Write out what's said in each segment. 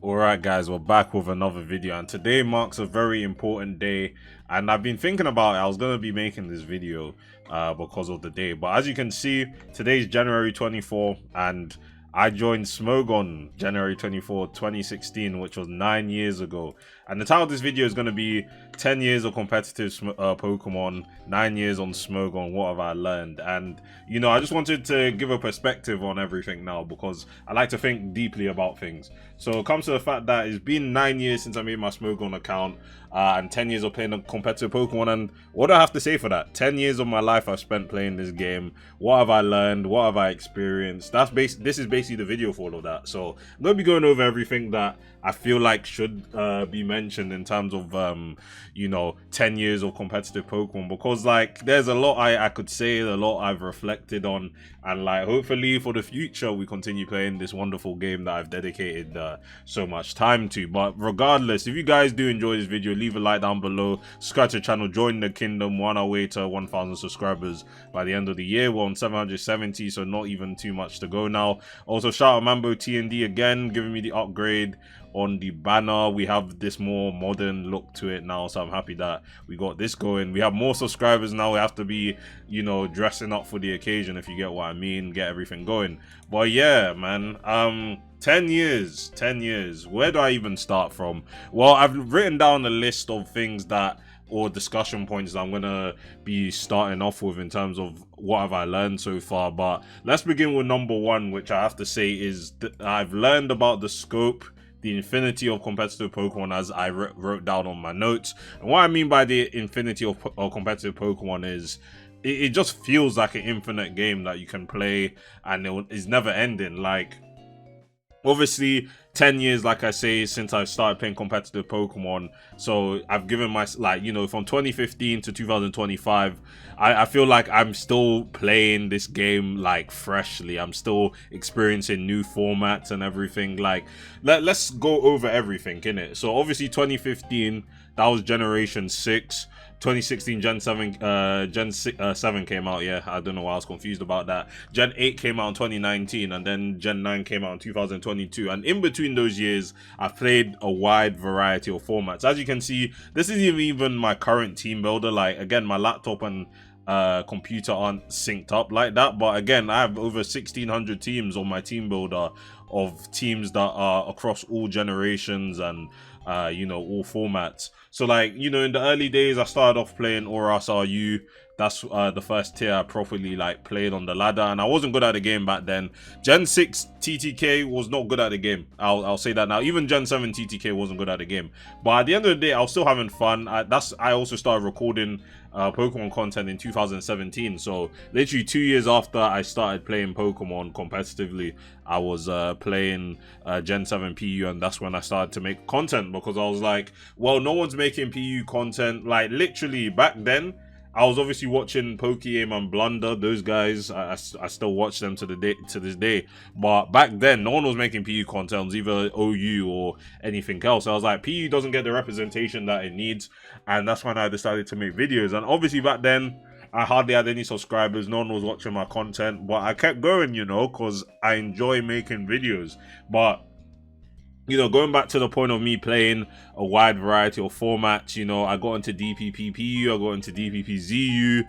Alright guys, we're back with another video, and today marks a very important day, and I've been thinking about it. I was going to be making this video because of the day, but as you can see, today's January 24th, and I joined Smogon January 24th, 2016, which was 9 years ago. And the title of this video is going to be 10 years of competitive Pokemon, 9 years on Smogon, what have I learned? And, you know, I just wanted to give a perspective on everything now because I like to think deeply about things. So it comes to the fact that it's been 9 years since I made my Smogon account and 10 years of playing a competitive Pokemon. And what do I have to say for that? 10 years of my life I've spent playing this game. What have I learned? What have I experienced? This is basically the video for all of that. So I'm going to be going over everything that I feel like should be mentioned in terms of, you know, 10 years of competitive Pokemon, because like there's a lot I could say, a lot I've reflected on, and like hopefully for the future we continue playing this wonderful game that I've dedicated so much time to. But regardless, if you guys do enjoy this video, leave a like down below, subscribe to the channel, join the kingdom. We're on our way to 1,000 subscribers by the end of the year. We're on 770, so not even too much to go now. Also shout out Mambo TND again, giving me the upgrade on the banner. We have this more modern look to it now, so I'm happy that we got this going. We have more subscribers now. We have to be, you know, dressing up for the occasion, if you get what I mean, get everything going. But yeah, man, 10 years, where do I even start from? Well, I've written down a list of things that, or discussion points that I'm gonna be starting off with in terms of what have I learned so far. But let's begin with number one, which I have to say is that I've learned about the scope, the infinity of competitive Pokemon, as I wrote down on my notes. And what I mean by the infinity of competitive Pokemon is it just feels like an infinite game that you can play, and it is never ending. Like, obviously 10 years, like I say, since I started playing competitive Pokemon, so I've given my, like, you know, from 2015 to 2025, I feel like I'm still playing this game like freshly. I'm still experiencing new formats and everything. Like, let's go over everything, innit? So obviously 2015, that was Generation 6. 2016 Gen 7 7 came out. Yeah, I don't know why I was confused about that. Gen 8 came out in 2019, and then Gen 9 came out in 2022, and in between those years I've played a wide variety of formats. As you can see, this isn't even my current team builder. Like, again, my laptop and computer aren't synced up like that, but again, I have over 1,600 teams on my team builder, of teams that are across all generations and you know, all formats. So like, you know, in the early days I started off playing Oras RU. That's the first tier I properly like played on the ladder, and I wasn't good at the game back then. Gen 6 TTK was not good at the game. I'll say that now. Even Gen 7 TTK wasn't good at the game. But at the end of the day, I was still having fun. I also started recording Pokemon content in 2017. So literally 2 years after I started playing Pokemon competitively, I was playing Gen 7 PU, and that's when I started to make content, because I was like, well, no one's making PU content. Like, literally back then, I was obviously watching Pokeaim and Blunder. Those guys, I still watch them to this day. But back then, no one was making PU content. It was either OU or anything else. I was like, PU doesn't get the representation that it needs, and that's when I decided to make videos. And obviously back then, I hardly had any subscribers. No one was watching my content, but I kept going, you know, because I enjoy making videos. But, you know, going back to the point of me playing a wide variety of formats, you know, I got into DPPPU, I got into DPPZU.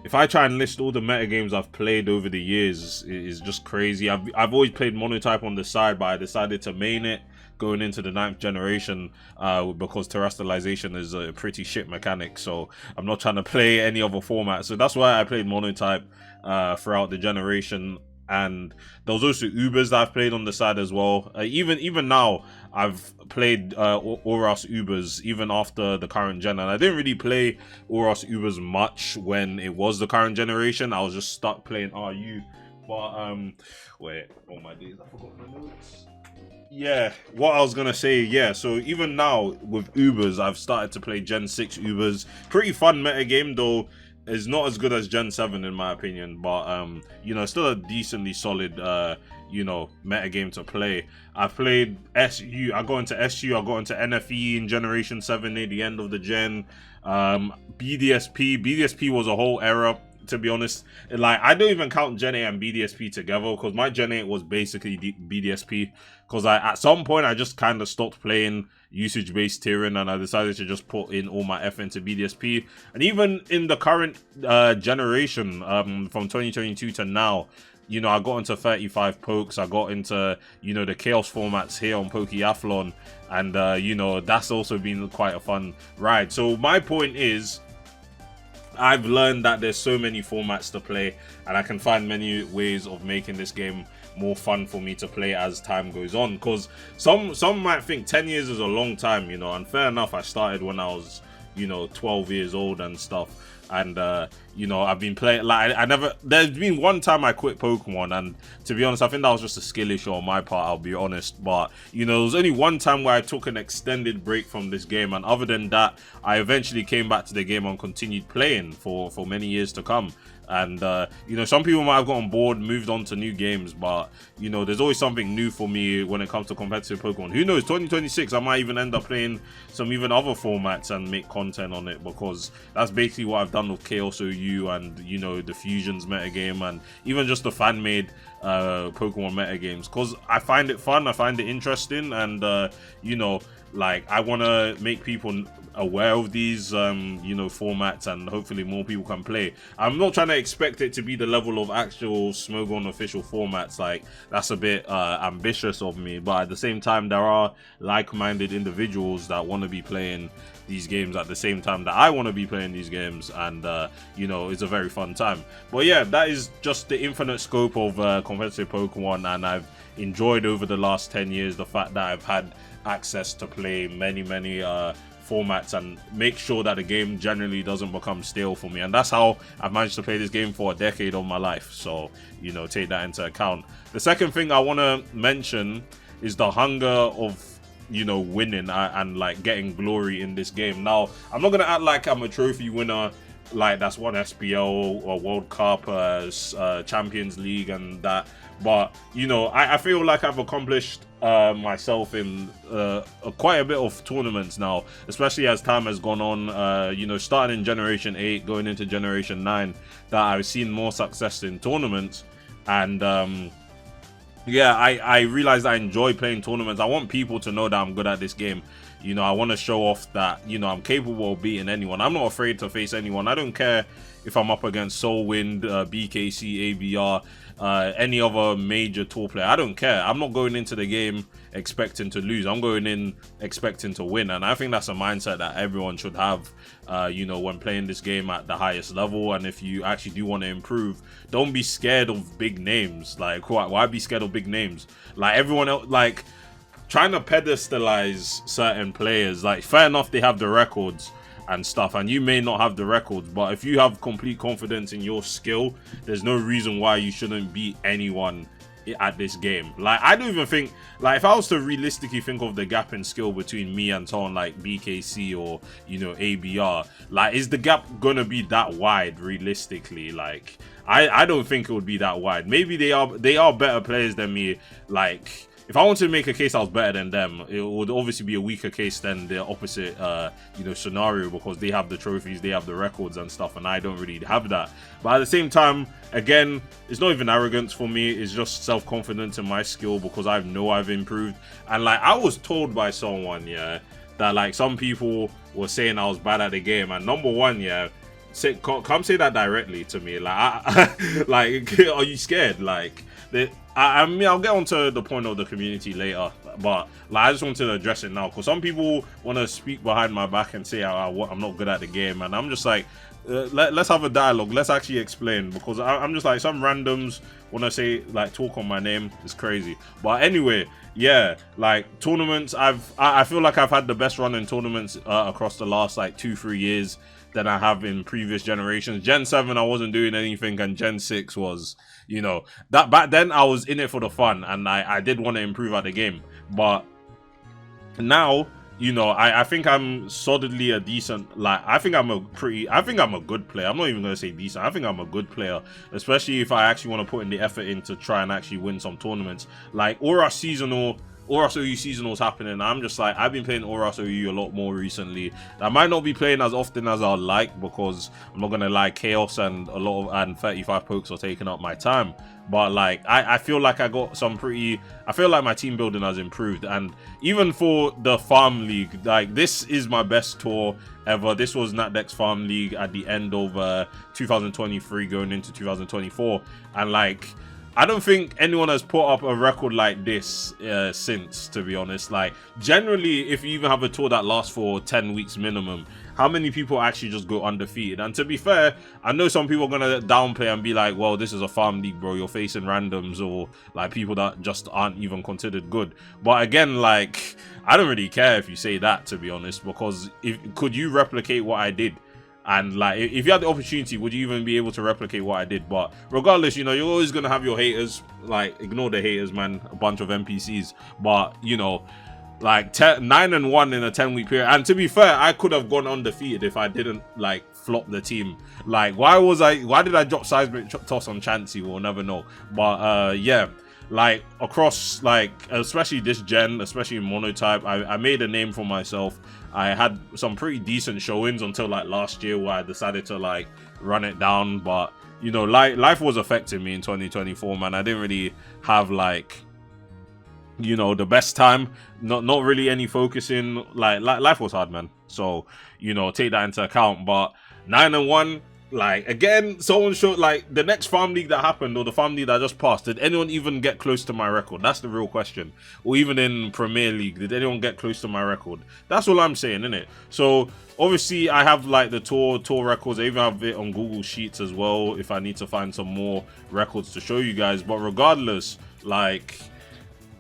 If I try and list all the meta games I've played over the years, it's just crazy. I've always played Monotype on the side, but I decided to main it going into the 9th generation because terrestrialization is a pretty shit mechanic, so I'm not trying to play any other format. So that's why I played Monotype throughout the generation. And there was also Ubers that I've played on the side as well. Even now, I've played Oras Ubers even after the current gen, and I didn't really play Oras Ubers much when it was the current generation. I was just stuck playing RU. But wait, oh my days, I forgot my notes. Yeah, what I was gonna say, yeah, so even now with Ubers, I've started to play Gen 6 Ubers. Pretty fun meta game, though. It's not as good as Gen 7 in my opinion, but you know, still a decently solid you know, meta game to play. I've played SU, I got into SU, I got into NFE in Generation 7 near the end of the gen. BDSP was a whole era, to be honest. Like, I don't even count Gen 8 and BDSP together, because my Gen 8 was basically BDSP. because at some point I just kind of stopped playing usage-based tiering, and I decided to just put in all my effort into BDSP. And even in the current generation, from 2022 to now, you know, I got into 35 pokes, I got into, you know, the chaos formats here on Pokeathlon, and you know, that's also been quite a fun ride. So my point is, I've learned that there's so many formats to play, and I can find many ways of making this game more fun for me to play as time goes on. Because some might think 10 years is a long time, you know, and fair enough, I started when I was, you know, 12 years old and stuff. And you know, I've been playing, like, there's been one time I quit Pokemon, and to be honest, I think that was just a skill issue on my part, I'll be honest. But you know, there was only one time where I took an extended break from this game, and other than that, I eventually came back to the game and continued playing for many years to come. And you know, some people might have gotten bored, moved on to new games, but you know, there's always something new for me when it comes to competitive Pokemon. Who knows, 2026 I might even end up playing some even other formats and make content on it, because that's basically what I've done with Chaos OU, and you know, the Fusions metagame, and even just the fan-made Pokemon metagames, because I find it fun, I find it interesting, and you know, like, I want to make people aware of these you know, formats, and hopefully more people can play. I'm not trying to expect it to be the level of actual Smogon official formats, like, that's a bit ambitious of me, but at the same time, there are like-minded individuals that want to be playing these games at the same time that I want to be playing these games, and you know, it's a very fun time. But yeah, that is just the infinite scope of competitive Pokemon, and I've enjoyed over the last 10 years the fact that I've had access to play many formats and make sure that the game generally doesn't become stale for me. And that's how I've managed to play this game for a decade of my life, so you know, take that into account. The second thing I want to mention is the hunger of, you know, winning and like getting glory in this game. Now, I'm not gonna act like I'm a trophy winner, like that's won SPL or World Cup, Champions League and that, but you know, I feel like I've accomplished myself in quite a bit of tournaments now, especially as time has gone on. You know, starting in Generation 8 going into Generation 9, that I've seen more success in tournaments, and yeah, I realized I enjoy playing tournaments. I want people to know that I'm good at this game. You know, I want to show off that, you know, I'm capable of beating anyone. I'm not afraid to face anyone. I don't care if I'm up against Soulwind, BKC, ABR, any other major tour player. I don't care. I'm not going into the game expecting to lose. I'm going in expecting to win. And I think that's a mindset that everyone should have, you know, when playing this game at the highest level. And if you actually do want to improve, don't be scared of big names. Like, why be scared of big names? Like, everyone else, like, trying to pedestalize certain players, like, fair enough, they have the records and stuff, and you may not have the records, but if you have complete confidence in your skill, there's no reason why you shouldn't beat anyone at this game. Like, I don't even think, like, if I was to realistically think of the gap in skill between me and someone like BKC or, you know, ABR, like, is the gap gonna be that wide realistically? Like, I don't think it would be that wide. Maybe they are better players than me. Like, if I wanted to make a case I was better than them, it would obviously be a weaker case than the opposite, you know, scenario, because they have the trophies, they have the records and stuff, and I don't really have that. But at the same time, again, it's not even arrogance for me, it's just self-confidence in my skill, because I know I've improved. And like, I was told by someone, yeah, that like some people were saying I was bad at the game, and number one, yeah, come say that directly to me. Like, like, are you scared? Like, I mean, I'll get onto the point of the community later, but like, I just wanted to address it now, because some people want to speak behind my back and say I'm not good at the game, and I'm just like, let's have a dialogue, let's actually explain, because I'm just like, some randoms want to say, like, talk on my name. It's crazy. But anyway, yeah, like, tournaments, I feel like I've had the best run in tournaments across the last like 2-3 years than I have in previous generations. Gen 7 I wasn't doing anything, and Gen 6 was, you know, that back then I was in it for the fun, and I did want to improve at the game. But now, you know, I think I'm solidly a decent, like, I think I'm a good player. I'm not even gonna say decent, I think I'm a good player, especially if I actually want to put in the effort in to try and actually win some tournaments. Like, Aura Seasonal Oras OU seasonal's happening. I'm just like, I've been playing Oras OU a lot more recently. I might not be playing as often as I'd like, because I'm not gonna lie, Chaos and 35 pokes are taking up my time. But like, I feel like I got some pretty, I feel like my team building has improved. And even for the farm league, like, this is my best tour ever. This was Natdex farm league at the end of 2023 going into 2024, and like, I don't think anyone has put up a record like this since, to be honest. Like, generally, if you even have a tour that lasts for 10 weeks minimum, how many people actually just go undefeated? And to be fair, I know some people are gonna downplay and be like, well, this is a farm league, bro, you're facing randoms or like people that just aren't even considered good. But again, like, I don't really care if you say that, to be honest, because could you replicate what I did? And like, if you had the opportunity, would you even be able to replicate what I did? But regardless, you know, you're always gonna have your haters. Like, ignore the haters, man. A bunch of NPCs. But you know, like 9-1 in a 10-week period. And to be fair, I could have gone undefeated if I didn't like flop the team. Like, why did I drop seismic toss on Chansey? We'll never know. But yeah, like, across, like, especially this gen, especially in monotype, I made a name for myself. I had some pretty decent showings until like last year, where I decided to like run it down. But you know, life was affecting me in 2024, man. I didn't really have like, you know, the best time. Not really any focusing. Like life was hard, man. So, you know, take that into account. But 9-1, like, again, someone showed, like, the next farm league that happened, or the farm league that just passed, did anyone even get close to my record? That's the real question. Or even in Premier League, did anyone get close to my record? That's all I'm saying, innit? So obviously I have like the tour records. I even have it on Google Sheets as well, if I need to find some more records to show you guys. But regardless, like,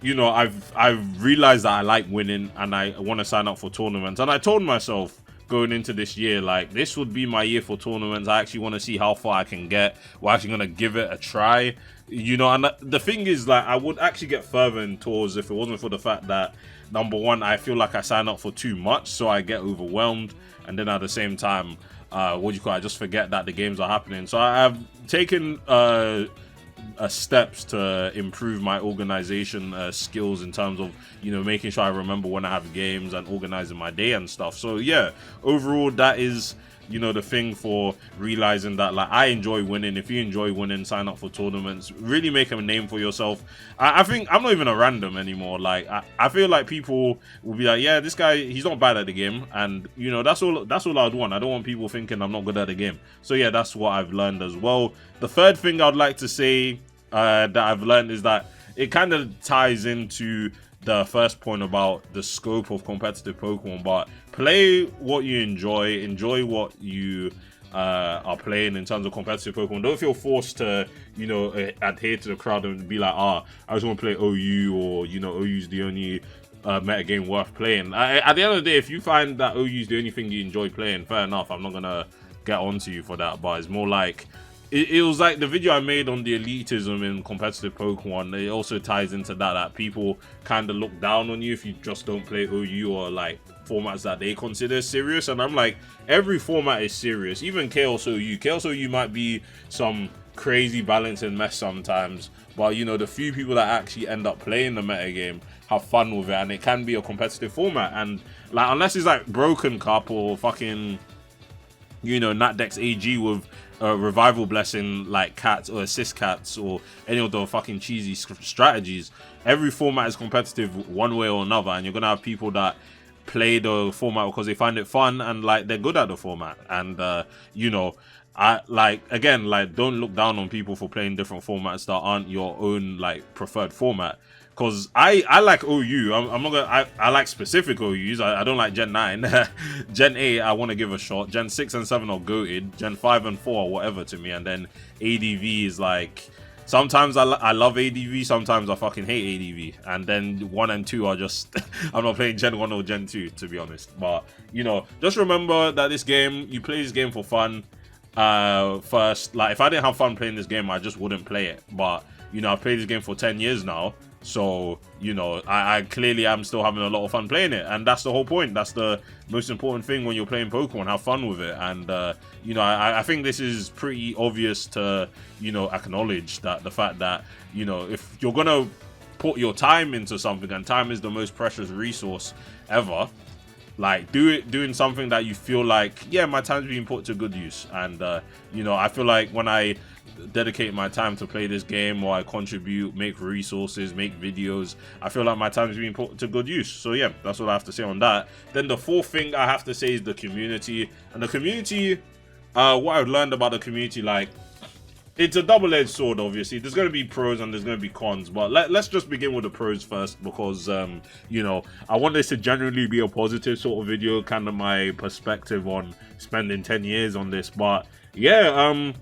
you know, I've realized that I like winning and I want to sign up for tournaments. And I told myself going into this year, like, this would be my year for tournaments. I actually want to see how far I can get. We're actually going to give it a try, you know. And the thing is, like, I would actually get further in tours if it wasn't for the fact that, number one, I feel like I sign up for too much, so I get overwhelmed. And then at the same time, I just forget that the games are happening. So I have taken steps to improve my organization skills, in terms of, you know, making sure I remember when I have games and organizing my day and stuff. So yeah, overall, that is, you know, the thing for realizing that, like, I enjoy winning. If you enjoy winning, sign up for tournaments, really make a name for yourself. I think I'm not even a random anymore. Like, I feel like people will be like, yeah, this guy, he's not bad at the game, and you know, that's all I'd want. I don't want people thinking I'm not good at the game. So yeah, that's what I've learned as well. The third thing I'd like to say that I've learned is that it kind of ties into the first point about the scope of competitive Pokemon. But play what you enjoy what you are playing in terms of competitive Pokemon. Don't feel forced to, you know, adhere to the crowd and be like, I just want to play OU, or, you know, OU's the only meta game worth playing. At the end of the day, if you find that OU's the only thing you enjoy playing, fair enough. I'm not gonna get onto you for that. But it's more like, it was like the video I made on the elitism in competitive Pokemon. It also ties into that people kind of look down on you if you just don't play OU, or like formats that they consider serious. And I'm like, every format is serious. Even Chaos OU. Chaos OU might be some crazy balancing mess sometimes, but you know, the few people that actually end up playing the meta game have fun with it, and it can be a competitive format. And like, unless it's like Broken Cup or fucking, you know, Natdex AG with revival blessing like cats or assist cats or any of the fucking cheesy strategies, every format is competitive one way or another, and you're gonna have people that play the format because they find it fun and like they're good at the format. And you know, I like, again, like, don't look down on people for playing different formats that aren't your own like preferred format. Because I like OU. I'm not gonna. I like specific OUs. I don't like Gen 9. Gen 8, I want to give a shot. Gen 6 and 7 are goated. Gen 5 and 4 are whatever to me. And then ADV is like, sometimes I love ADV, sometimes I fucking hate ADV. And then 1 and 2 are just, I'm not playing Gen 1 or Gen 2, to be honest. But, you know, just remember that this game, you play this game for fun first. Like, if I didn't have fun playing this game, I just wouldn't play it. But, you know, I've played this game for 10 years now. So, you know, I clearly am still having a lot of fun playing it. And that's the whole point. That's the most important thing when you're playing Pokemon. Have fun with it. And, you know, I think this is pretty obvious to, you know, acknowledge that the fact that, you know, if you're going to put your time into something, and time is the most precious resource ever, like doing something that you feel like, yeah, my time's being put to good use. And you know, I feel like when I dedicate my time to play this game, or I contribute, make resources, make videos, I feel like my time is being put to good use. So yeah, that's what I have to say on that. Then the fourth thing I have to say is the community. And the community, what I've learned about the community, like, it's a double-edged sword. Obviously there's going to be pros and there's going to be cons, but let's just begin with the pros first, because you know, I want this to generally be a positive sort of video, kind of my perspective on spending 10 years on this. But yeah,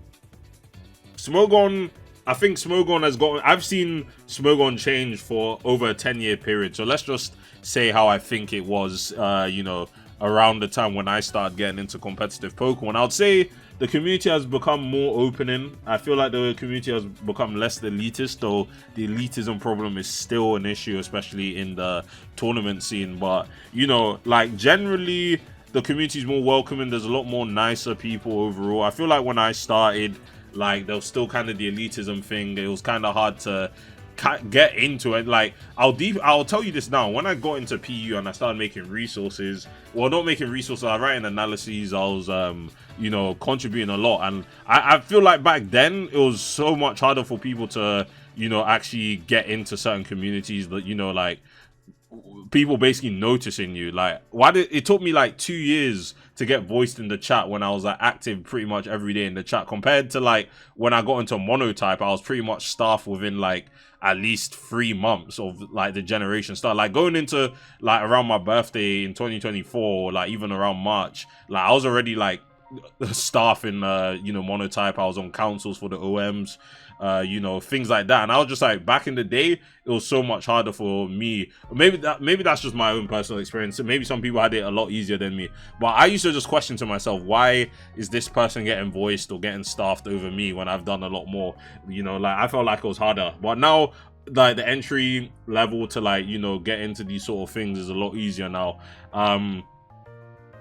Smogon, I think Smogon has gotten, I've seen Smogon change for over a 10-year period. So let's just say how I think it was, you know, around the time when I started getting into competitive Pokemon. I would say the community has become more opening. I feel like the community has become less elitist, though the elitism problem is still an issue, especially in the tournament scene. But, you know, like, generally the community is more welcoming. There's a lot more nicer people overall. I feel like when I started, like, there was still kind of the elitism thing. It was kind of hard to get into it. Like, I'll tell you this now, when I got into PU and I started making resources, well, not making resources, I was writing analyses, I was you know, contributing a lot, and I feel like back then it was so much harder for people to, you know, actually get into certain communities, that, you know, like, people basically noticing you. Like, it took me like 2 years to get voiced in the chat when I was like active pretty much every day in the chat, compared to like when I got into monotype, I was pretty much staffed within like at least 3 months of like the generation start. Like, going into like around my birthday in 2024, or like even around March, like I was already like staff in you know, monotype. I was on councils for the OMs, you know, things like that. And I was just like, back in the day, it was so much harder for me. Maybe that's just my own personal experience. Maybe some people had it a lot easier than me, but I used to just question to myself, why is this person getting voiced or getting staffed over me when I've done a lot more? You know, like, I felt like it was harder. But now, like, the entry level to, like, you know, get into these sort of things is a lot easier now.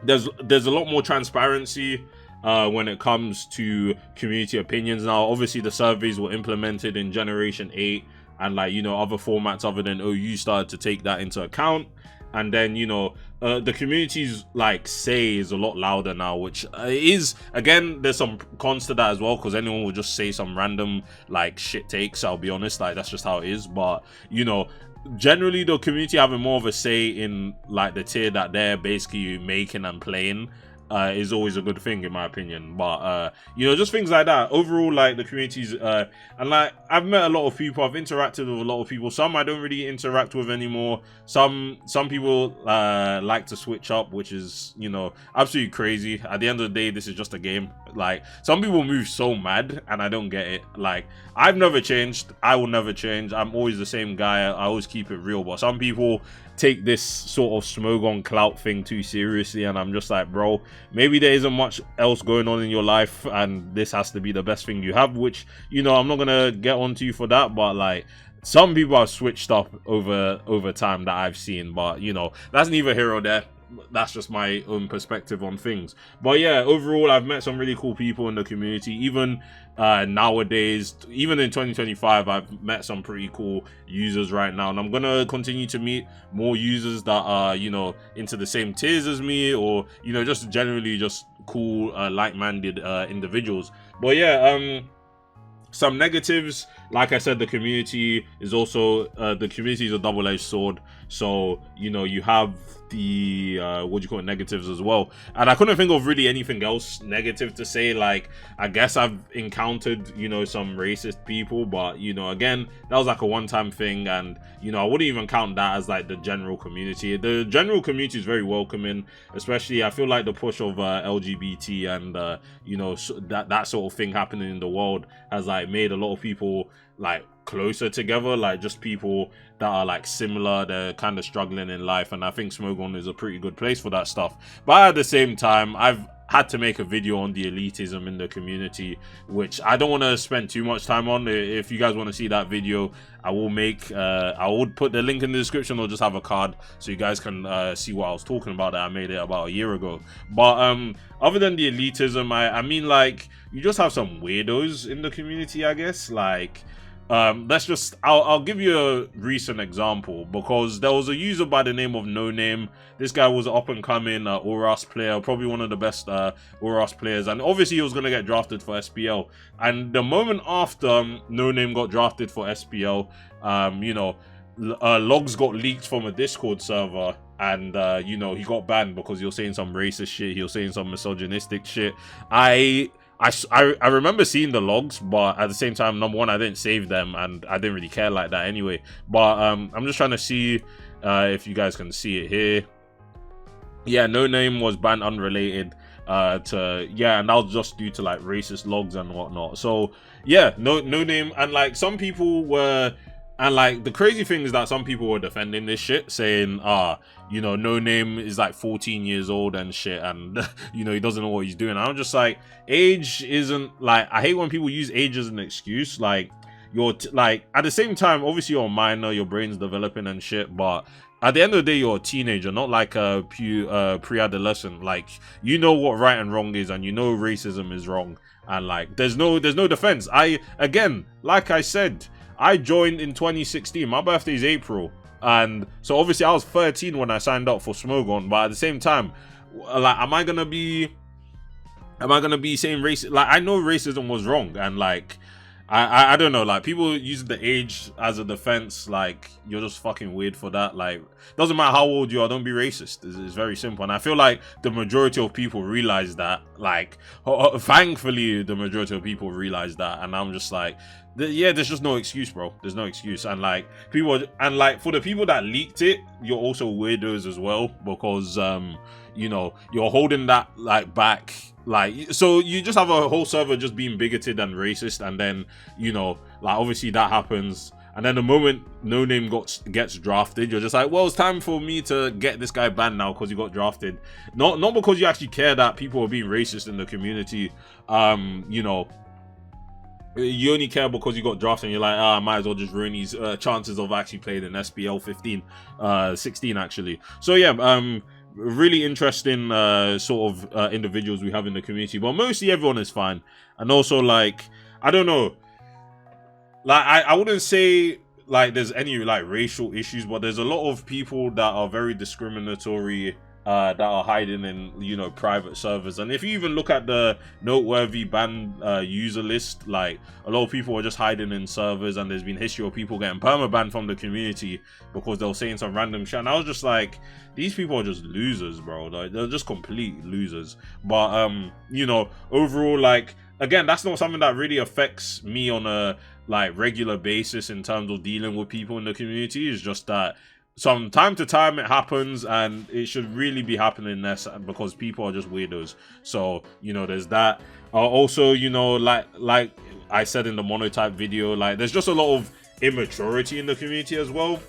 There's a lot more transparency when it comes to community opinions now. Obviously the surveys were implemented in Generation 8, and, like, you know, other formats other than OU started to take that into account. And then, you know, the community's like say is a lot louder now, which is, again, there's some cons to that as well, because anyone will just say some random like shit takes. I'll be honest, like, that's just how it is. But, you know, generally the community having more of a say in like the tier that they're basically making and playing is always a good thing, in my opinion. But you know, just things like that overall, like, the communities and, like, I've met a lot of people, I've interacted with a lot of people. Some I don't really interact with anymore. Some people like to switch up, which is, you know, absolutely crazy. At the end of the day, this is just a game. Like, some people move so mad and I don't get it. Like, I've never changed, I will never change, I'm always the same guy, I always keep it real. But some people take this sort of Smogon clout thing too seriously, and I'm just like, bro, maybe there isn't much else going on in your life and this has to be the best thing you have, which, you know, I'm not gonna get onto you for that. But, like, some people have switched up over time that I've seen. But, you know, that's neither here or there. That's just my own perspective on things. But yeah, overall, I've met some really cool people in the community. Even nowadays, even in 2025, I've met some pretty cool users right now, and I'm gonna continue to meet more users that are, you know, into the same tiers as me, or, you know, just generally just cool like-minded individuals. But yeah, some negatives, like I said, the community is also the community is a double-edged sword. So, you know, you have the what do you call it, negatives as well. And I couldn't think of really anything else negative to say. Like, I guess I've encountered, you know, some racist people, but, you know, again, that was like a one-time thing, and, you know, I wouldn't even count that as like the general community. The general community is very welcoming, especially I feel like the push of LGBT and you know, that sort of thing happening in the world has like made a lot of people like closer together, like just people that are like similar, they're kind of struggling in life, and I think Smogon is a pretty good place for that stuff. But at the same time, I've had to make a video on the elitism in the community, which I don't want to spend too much time on. If you guys want to see that video, I will make I would put the link in the description, or just have a card so you guys can see what I was talking about, that I made it about a year ago. But other than the elitism, I mean, like, you just have some weirdos in the community, I guess. Like, Let's just I'll give you a recent example, because there was a user by the name of No Name. This guy was an up and coming Oras player, probably one of the best Oras players, and obviously he was gonna get drafted for SPL. And the moment after No Name got drafted for SPL, you know, logs got leaked from a Discord server, and you know, he got banned because he was saying some racist shit, he was saying some misogynistic shit. I remember seeing the logs, but at the same time, number one, I didn't save them, and I didn't really care like that anyway. But I'm just trying to see if you guys can see it here. Yeah, No Name was banned unrelated to, yeah, and that was just due to like racist logs and whatnot. So yeah, no name, and like some people were, and like the crazy thing is that some people were defending this shit, saying you know, No Name is like 14 years old and shit, and you know, he doesn't know what he's doing. And I'm just like, age isn't, like, I hate when people use age as an excuse. Like, you're like, at the same time, obviously you're a minor, your brain's developing and shit, but at the end of the day, you're a teenager, not like a pre-adolescent. Like, you know what right and wrong is, and you know racism is wrong, and like there's no defense. Again, like I said, I joined in 2016. My birthday is April, and so obviously I was 13 when I signed up for Smogon. But at the same time, like, am I gonna be saying race? Like, I know racism was wrong, and like, I don't know, like, people use the age as a defense. Like, you're just fucking weird for that. Like, doesn't matter how old you are, don't be racist. It's very simple, and I feel like the majority of people realize that. Like, thankfully, the majority of people realize that, and I'm just like, yeah, there's just no excuse, bro. There's no excuse. And like, people, and like, for the people that leaked it, you're also weirdos as well, because you know, you're holding that like back. Like, so you just have a whole server just being bigoted and racist, and then, you know, like, obviously that happens, and then the moment No Name gets drafted, you're just like, well, it's time for me to get this guy banned now because he got drafted. Not because you actually care that people are being racist in the community. You know, you only care because you got drafted, and you're like, I might as well just ruin his chances of actually playing in SPL 16 actually. So yeah, really interesting sort of individuals we have in the community, but mostly everyone is fine. And also, like, I don't know, like, I wouldn't say like there's any like racial issues, but there's a lot of people that are very discriminatory, that are hiding in, you know, private servers. And if you even look at the noteworthy banned user list, like, a lot of people are just hiding in servers, and there's been history of people getting permabanned from the community because they were saying some random shit. And I was just like, these people are just losers, bro. Like, they're just complete losers. But you know, overall, like, again, that's not something that really affects me on a like regular basis in terms of dealing with people in the community. It's just that from time to time it happens, and it should really be happening less because people are just weirdos. So, you know, there's that. Also, you know, like I said in the monotype video, like, there's just a lot of immaturity in the community as well.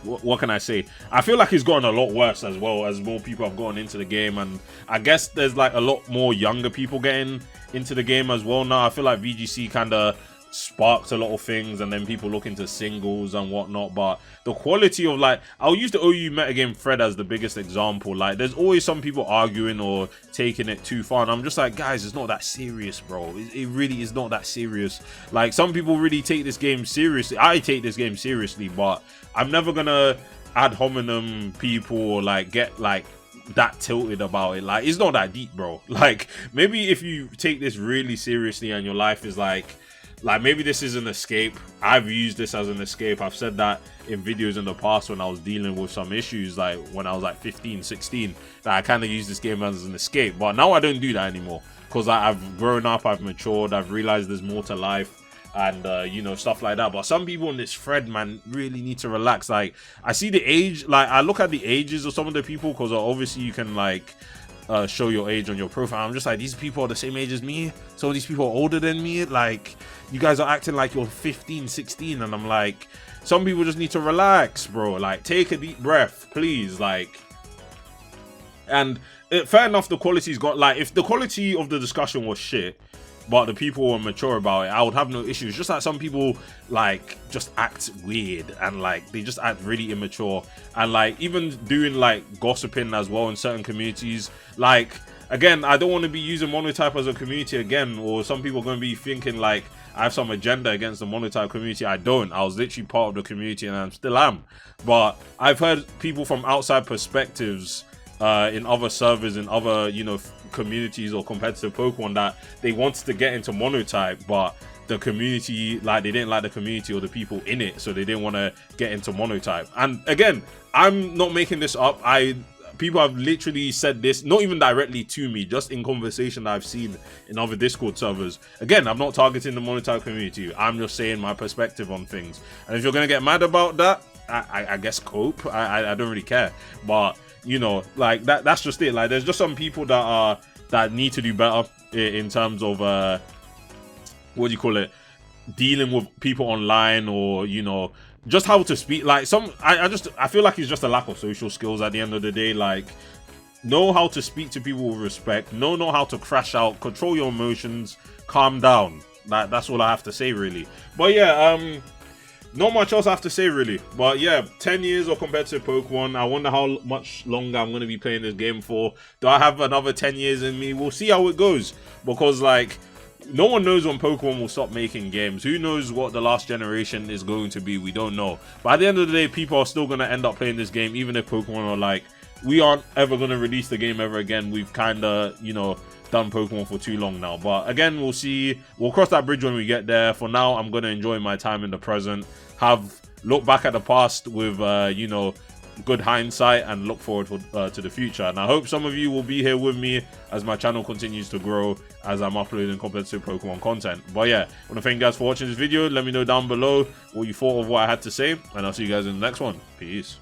What can I say? I feel like it's gotten a lot worse as well as more people have gotten into the game, and I guess there's like a lot more younger people getting into the game as well now. I feel like VGC kind of sparked a lot of things, and then people look into singles and whatnot. But the quality of, like, I'll use the OU metagame thread as the biggest example. Like, there's always some people arguing or taking it too far, and I'm just like, guys, it's not that serious, bro. It really is not that serious. Like, some people really take this game seriously. I take this game seriously, but I'm never gonna ad hominem people or like get like that tilted about it. Like, it's not that deep, bro. Like, maybe if you take this really seriously and your life is like maybe this is an escape. I've used this as an escape. I've said that in videos in the past when I was dealing with some issues, like when I was like 15, 16, that I kind of used this game as an escape. But now I don't do that anymore, because I've grown up, I've matured, I've realized there's more to life, and you know, stuff like that. But some people in this thread, man, really need to relax. Like, I see the age, like, I look at the ages of some of the people, because obviously you can like show your age on your profile. I'm just like, these people are the same age as me. Some of these people are older than me. Like, you guys are acting like you're 15, 16, and I'm like, some people just need to relax, bro. Like, take a deep breath, please. Like, and fair enough, the quality's got, like, if the quality of the discussion was shit, but the people were mature about it, I would have no issues. Just like some people, like, just act weird, and like, they just act really immature, and like, even doing like gossiping as well in certain communities. Like, again, I don't want to be using monotype as a community again, or some people are going to be thinking like I have some agenda against the monotype community. I don't. I was literally part of the community and I still am. But I've heard people from outside perspectives in other servers, in other, you know, communities or competitive Pokemon, that they wanted to get into monotype, but the community, like, they didn't like the community or the people in it, so they didn't want to get into monotype. And again, I'm not making this up. People have literally said this, not even directly to me, just in conversation that I've seen in other Discord servers. Again, I'm not targeting the monotype community. I'm just saying my perspective on things. And if you're gonna get mad about that, I guess cope. I don't really care. But you know, like that's just it. Like, there's just some people that need to do better in terms of what do you call it, dealing with people online, or you know, just how to speak. Like, I feel like it's just a lack of social skills at the end of the day. Like, know how to speak to people with respect, know how to crash out, control your emotions, calm down. That's all I have to say, really. But yeah, not much else I have to say, really. But yeah, 10 years of competitive Pokemon. I wonder how much longer I'm going to be playing this game for. Do I have another 10 years in me? We'll see how it goes. Because, like, no one knows when Pokemon will stop making games. Who knows what the last generation is going to be? We don't know. But at the end of the day, people are still going to end up playing this game, even if Pokemon are like, we aren't ever going to release the game ever again. We've kind of, you know, done Pokemon for too long now. But again, we'll see. We'll cross that bridge when we get there. For now, I'm going to enjoy my time in the present. Look back at the past with, you know, good hindsight, and look forward to the future. And I hope some of you will be here with me as my channel continues to grow, as I'm uploading competitive Pokemon content. But yeah, I want to thank you guys for watching this video. Let me know down below what you thought of what I had to say, and I'll see you guys in the next one. Peace.